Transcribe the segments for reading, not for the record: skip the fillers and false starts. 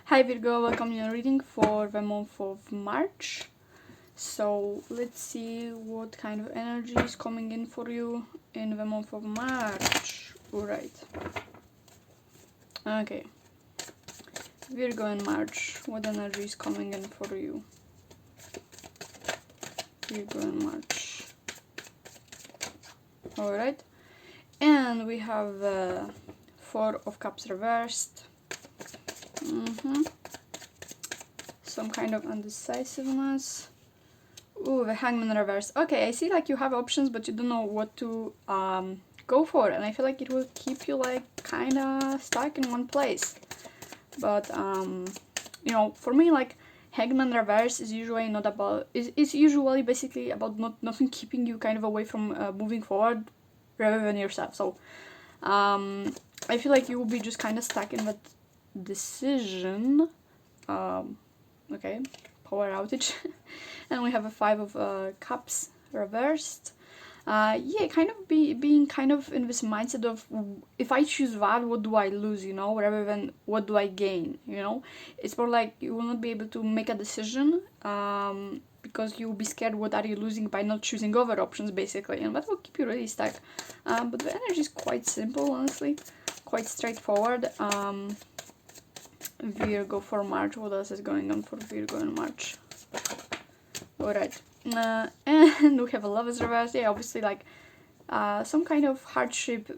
Hi Virgo, welcome to your reading for the month of March. So let's see what kind of energy is coming in for you in the month of March. Alright. Okay. Virgo in March. What energy is coming in for you? Virgo in March. Alright. And we have the Four of Cups reversed. Some kind of indecisiveness. Ooh, the Hangman reverse. Okay, I see like you have options, but you don't know what to go for, and I feel like it will keep you like kind of stuck in one place. But you know, for me, like Hangman reverse is usually not about. Is usually basically about nothing keeping you kind of away from moving forward, rather than yourself. So I feel like you will be just kind of stuck in that decision. Okay, power outage. And we have a Five of Cups reversed. Yeah, kind of being kind of in this mindset of, if I choose that, what do I lose, you know, rather than what do I gain, you know. It's more like you will not be able to make a decision because you will be scared what are you losing by not choosing other options, basically, and that will keep you really stuck. But the energy is quite simple, honestly, quite straightforward. Virgo for March. What else is going on for Virgo in March? Alright. And we have a Lover's reverse. Yeah, obviously like some kind of hardship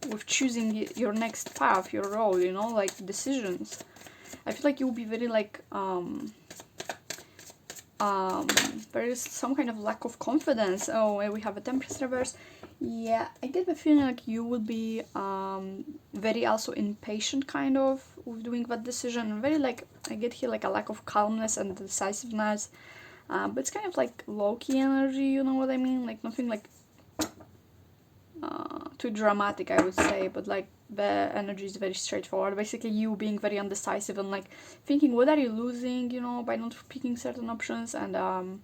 with choosing your next path, your role, you know, like decisions. I feel like you'll be very like there is some kind of lack of confidence. Oh, and we have a Temperance reverse. Yeah, I get the feeling like you will be very also impatient kind of with doing that decision, and very like, I get here like a lack of calmness and decisiveness, but it's kind of like low-key energy, you know what I mean, like nothing like too dramatic, I would say, but like the energy is very straightforward. Basically you being very undecisive and like thinking what are you losing, you know, by not picking certain options, and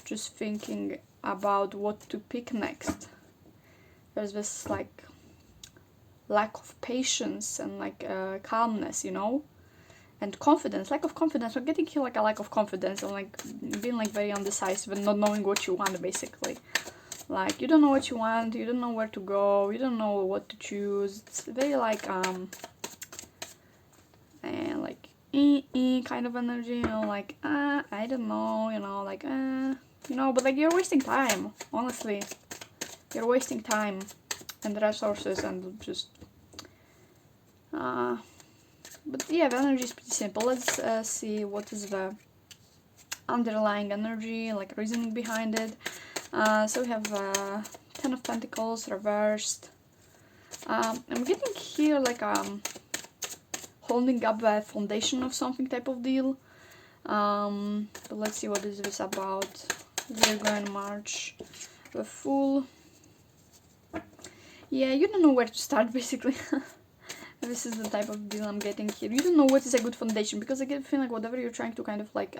just thinking about what to pick next. There's this like lack of patience and like calmness, you know, and confidence, lack of confidence. We're getting here like a lack of confidence and like being like very undecisive and not knowing what you want, basically. Like you don't know what you want, you don't know where to go, you don't know what to choose. It's very like and like kind of energy, you know, like I don't know, you know, like you know, but like you're wasting time, honestly. You're wasting time and resources and just but yeah, the energy is pretty simple. Let's see what is the underlying energy, like reasoning behind it. So we have Ten of Pentacles reversed. I'm getting here like holding up the foundation of something type of deal. But let's see what is this about. Virgo in March. The Fool. Yeah, you don't know where to start, basically. This is the type of deal I'm getting here. You don't know what is a good foundation, because I get the feeling like whatever you're trying to kind of like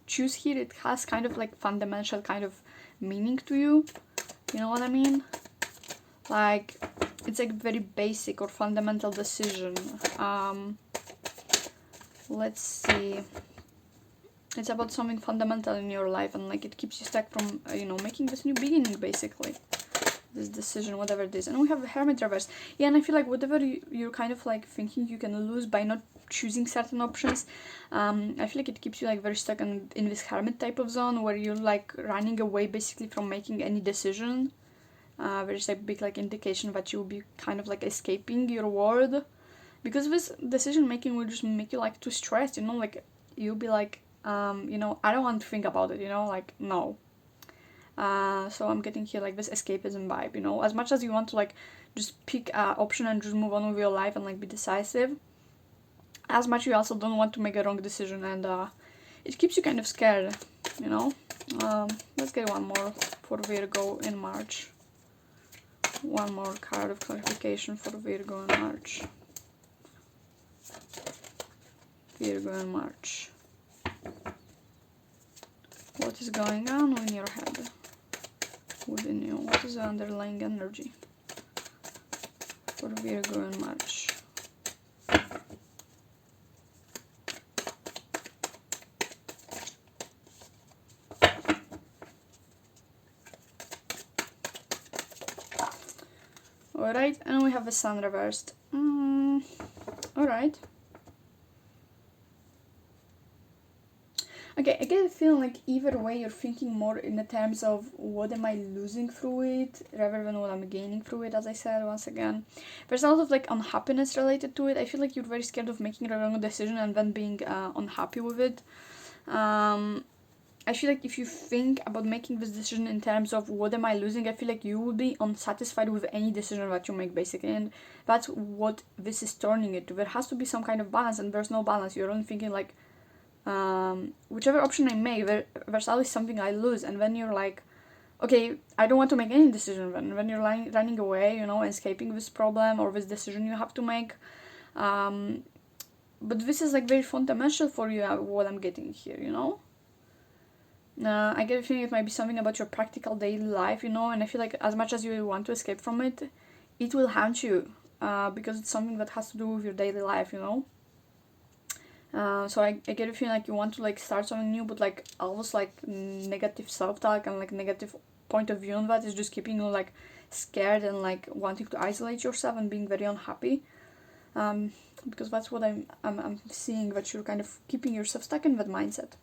choose here, it has kind of like fundamental kind of meaning to you. You know what I mean? Like it's like very basic or fundamental decision. Let's see. It's about something fundamental in your life, and like it keeps you stuck from you know, making this new beginning, basically. This decision, whatever it is. And we have the Hermit reverse. Yeah, and I feel like whatever you're kind of like thinking you can lose by not choosing certain options, I feel like it keeps you like very stuck in this Hermit type of zone, where you're like running away basically from making any decision. There's a big like indication that you'll be kind of like escaping your world, because this decision making will just make you like too stressed, you know, like you'll be like you know, I don't want to think about it, you know, like no. So I'm getting here like this escapism vibe, you know, as much as you want to like just pick an option and just move on with your life and like be decisive, as much you also don't want to make a wrong decision, and it keeps you kind of scared, you know. Let's get one more for Virgo in March. One more card of clarification for Virgo in March. Virgo in March. What is going on in your head? Within you, what is the underlying energy for Virgo in March? Alright, and we have the sun reversed. Alright. Okay, I get a feeling like either way you're thinking more in the terms of what am I losing through it rather than what I'm gaining through it, as I said once again. There's a lot of like unhappiness related to it. I feel like you're very scared of making a wrong decision and then being unhappy with it. I feel like if you think about making this decision in terms of what am I losing, I feel like you will be unsatisfied with any decision that you make, basically. And that's what this is turning it to. There has to be some kind of balance, and there's no balance. You're only thinking like, whichever option I make, there's always something I lose. And then you're like, okay, I don't want to make any decision then. When you're running away, you know, escaping this problem or this decision you have to make. But this is like very fundamental for you, what I'm getting here, you know. I get a feeling it might be something about your practical daily life, you know, and I feel like as much as you want to escape from it, it will haunt you, because it's something that has to do with your daily life, you know. So I get a feeling like you want to like start something new, but like almost like negative self-talk and like negative point of view on that is just keeping you like scared and like wanting to isolate yourself and being very unhappy. Because that's what I'm seeing, that you're kind of keeping yourself stuck in that mindset,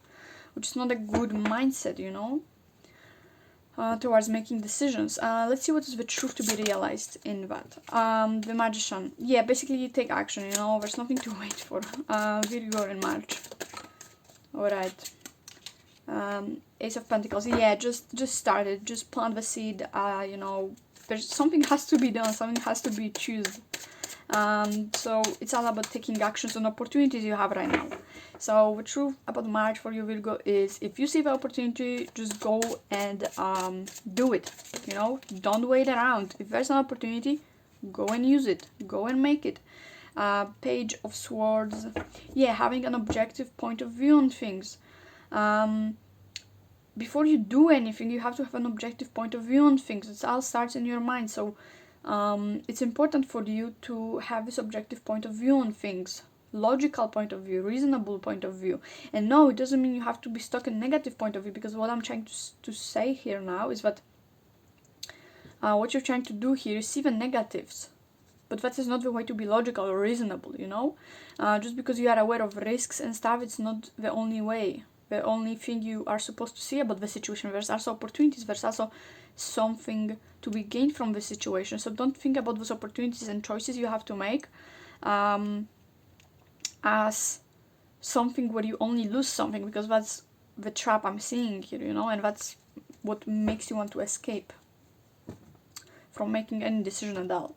which is not a good mindset, you know, towards making decisions. Let's see what is the truth to be realized in that. The Magician. Yeah, basically you take action, you know, there's nothing to wait for. Virgo in March. Alright. Ace of Pentacles. Yeah, just start it. Just plant the seed. You know, there's something has to be done. Something has to be chosen. So it's all about taking actions on opportunities you have right now. So the truth about March for you, Virgo, is if you see the opportunity, just go and do it. You know, don't wait around. If there's an opportunity, go and use it. Go and make it. Page of Swords. Yeah, having an objective point of view on things. Before you do anything, you have to have an objective point of view on things. It all starts in your mind. So it's important for you to have this objective point of view on things. Logical point of view, reasonable point of view. And no, it doesn't mean you have to be stuck in negative point of view, because what I'm trying to say here now is that what you're trying to do here is see the negatives. But that is not the way to be logical or reasonable, you know? Just because you are aware of risks and stuff, it's not the only way. The only thing you are supposed to see about the situation. There's also opportunities, there's also something to be gained from the situation. So don't think about those opportunities and choices you have to make as something where you only lose something, because that's the trap I'm seeing here, you know, and that's what makes you want to escape from making any decision at all.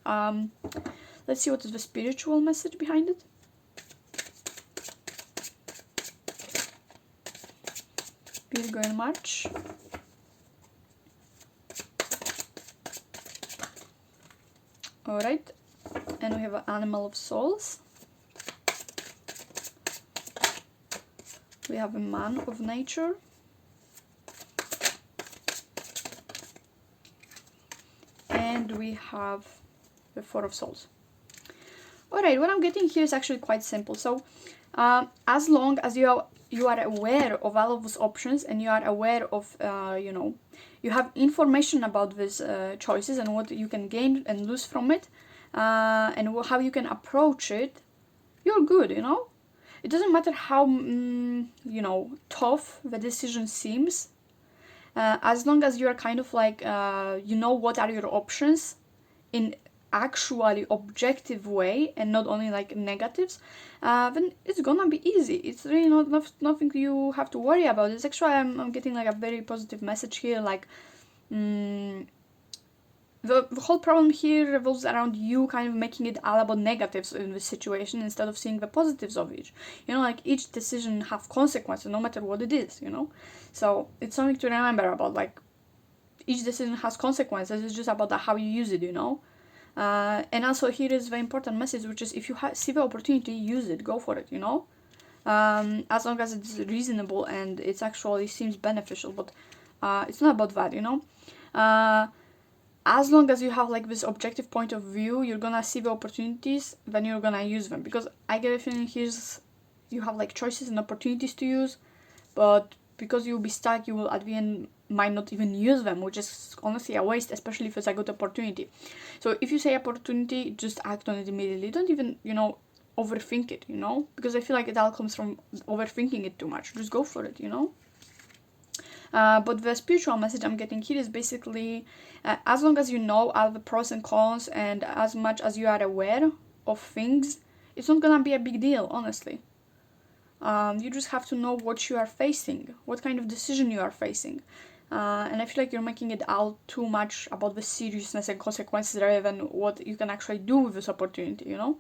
Let's see what is the spiritual message behind it. Virgo in March. Alright, and we have an Animal of Souls. We have a Man of Nature. And we have the Four of Souls. Alright, what I'm getting here is actually quite simple. So, as long as you are aware of all of those options, and you are aware of, you know, you have information about these choices and what you can gain and lose from it, and how you can approach it, you're good, you know. It doesn't matter how, you know, tough the decision seems, as long as you're kind of like, you know what are your options in actually objective way and not only like negatives, then it's gonna be easy. It's really not nothing you have to worry about. It's actually, I'm getting like a very positive message here, like the whole problem here revolves around you kind of making it all about negatives in this situation instead of seeing the positives of each. You know, like each decision have consequences no matter what it is, you know. So it's something to remember about, like each decision has consequences. It's just about how you use it, you know. And also here is the important message, which is if you see the opportunity, use it, go for it, you know. As long as it's reasonable and it actually seems beneficial, but it's not about that, you know. As long as you have like this objective point of view, you're gonna see the opportunities, then you're gonna use them. Because I get a feeling here's you have like choices and opportunities to use, but because you'll be stuck, you will at the end might not even use them, which is honestly a waste, especially if it's a good opportunity. So if you say opportunity, just act on it immediately. Don't even, you know, overthink it, you know, because I feel like it all comes from overthinking it too much. Just go for it, you know. But the spiritual message I'm getting here is basically, as long as you know all the pros and cons, and as much as you are aware of things, it's not gonna be a big deal, honestly. You just have to know what you are facing, what kind of decision you are facing. And I feel like you're making it all too much about the seriousness and consequences rather than what you can actually do with this opportunity, you know.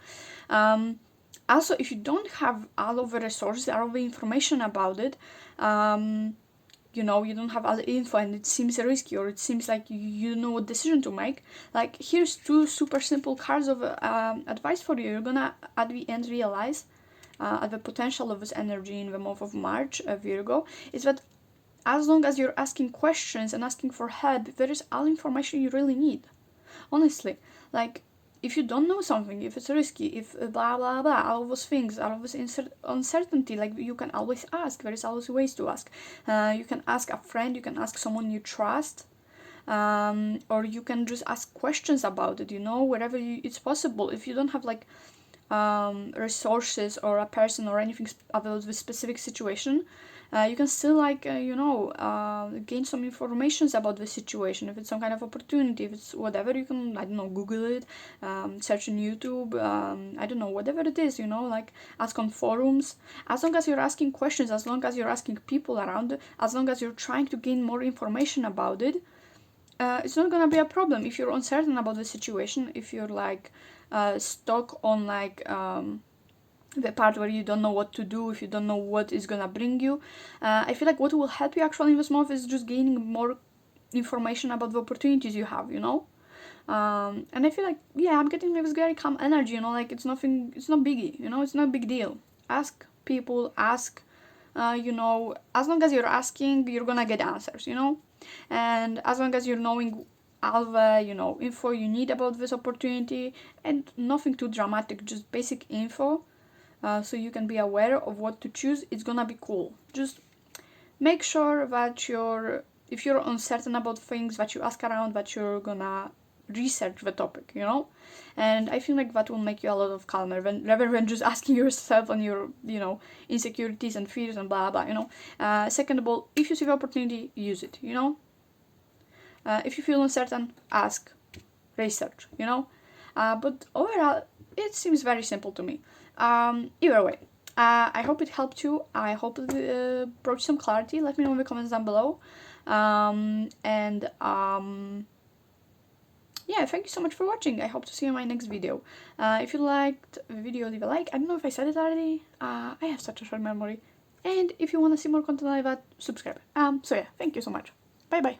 Also, if you don't have all of the resources, all of the information about it, you know, you don't have all the info and it seems risky, or it seems like you know what decision to make, like here's two super simple cards of advice for you. You're gonna at the end realize the potential of this energy in the month of March, Virgo, is that as long as you're asking questions and asking for help, there is all information you really need. Honestly, like, if you don't know something, if it's risky, if blah blah blah, all of those things, all of this uncertainty, like, you can always ask. There is always ways to ask. You can ask a friend, you can ask someone you trust, or you can just ask questions about it, you know, wherever it's possible. If you don't have like resources or a person or anything about the specific situation, you can still like gain some information about the situation. If it's some kind of opportunity, if it's whatever, you can, I don't know, Google it, search on YouTube, I don't know, whatever it is, you know, like ask on forums. As long as you're asking questions, as long as you're asking people around, as long as you're trying to gain more information about it, it's not gonna be a problem. If you're uncertain about the situation, if you're like stuck on like the part where you don't know what to do, if you don't know what is gonna bring you, I feel like what will help you actually in this month is just gaining more information about the opportunities you have, you know. And I feel like, yeah, I'm getting this very calm energy, you know, like it's nothing, it's not biggie, you know, it's not a big deal. Ask people, ask, you know, as long as you're asking, you're gonna get answers, you know. And as long as you're knowing all the, you know, info you need about this opportunity, and nothing too dramatic, just basic info, so you can be aware of what to choose, it's gonna be cool. Just make sure that if you're uncertain about things, that you ask around, that you're gonna research the topic, you know. And I feel like that will make you a lot of calmer rather than just asking yourself on your, you know, insecurities and fears and blah blah, you know. Second of all, if you see the opportunity, use it, you know. If you feel uncertain, ask, research, you know. But overall, it seems very simple to me. Either way, I hope it helped you. I hope it brought you some clarity. Let me know in the comments down below. Yeah, thank you so much for watching. I hope to see you in my next video. If you liked the video, leave a like. I don't know if I said it already. I have such a short memory. And if you want to see more content like that, subscribe. So yeah, thank you so much. Bye bye.